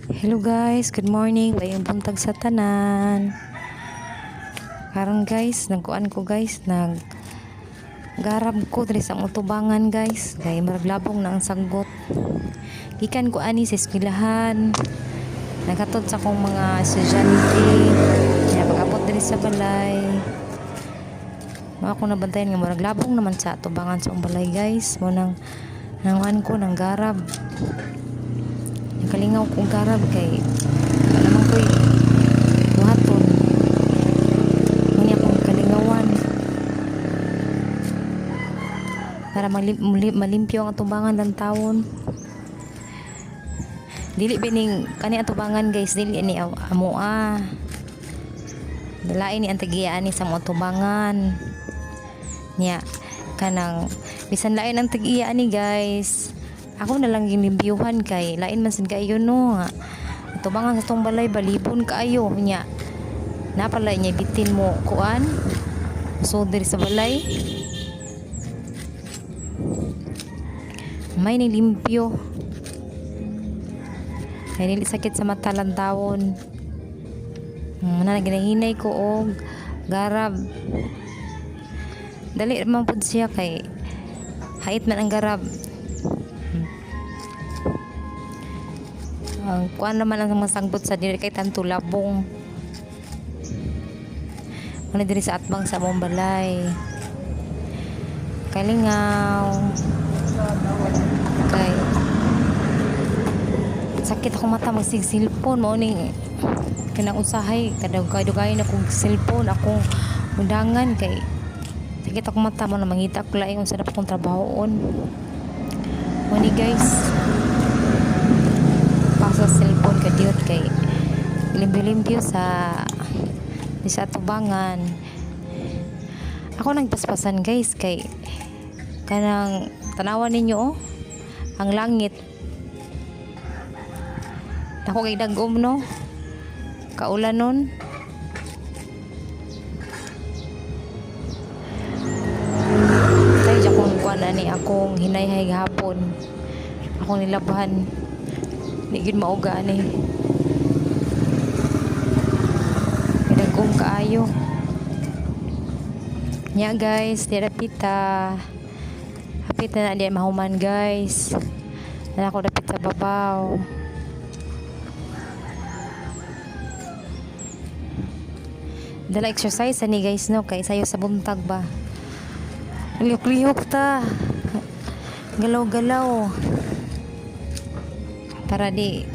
Hello guys, good morning. Bayang buntag sa tanan. Karon guys, nagkuan ko guys, garab ko diri sa motubangan guys. Kay maraglabong na ang sagot. Gikan ko ani sa eskwelahan. Nakatud sa kong mga estudyante. Kaya pag-abot diri sa balay. Mga ko nabantayan nga maraglabong naman sa tubangan sa balay guys. Mo nang nanguan ko ng garab. Nakalingaw kong garab kay naman ko'y buhaton ngunit akong kalingawan para malimpyo ang atubangan ng taon. Dili bining kani atubangan guys, dili ni amoa dalain ni antagian ni sa mga atubangan niya kanang bisan lain ang tagian ni guys. Ako na lang ginimbiyuhan kay lain man sin kayo no nga tubangan sa tong balay balibon kaayo nya napala niya bitin mo kuan so diri sa balay may nilimpyo kay dili sakit sa mata lang tawon na ginahinay ko og garab dali man pud siya kay hait man ang garab. Kuan naman ang masangbot sa diri kay tanto labong. Ano diri sa atbang sa among balay. Kalingaw. Kay sakit ako mata magsig cellphone mo ni kanang usahay kadugay-dugay na kong cellphone akong undangan kay sakit ako mata mo na mangita ko laing unsa dapat kong trabahoon. Mo ni guys. Sa cellphone ka diot kay limpyo-limpyo sa tubangan. Ako nang paspasan guys kay kanang tanawan ninyo ang langit. Ako kay dagom no. Kaulan nun. Tay akong kuan ani akong hinayhay gahapon. Akong nilabahan. Nigid mauga ni pinagong kaayo nya guys dirapita hapit na di mahuman guys na ako dapit sa babaw dala exercise ani guys no kay sayo sa buntag ba lihok-lihok ta galaw-galaw para di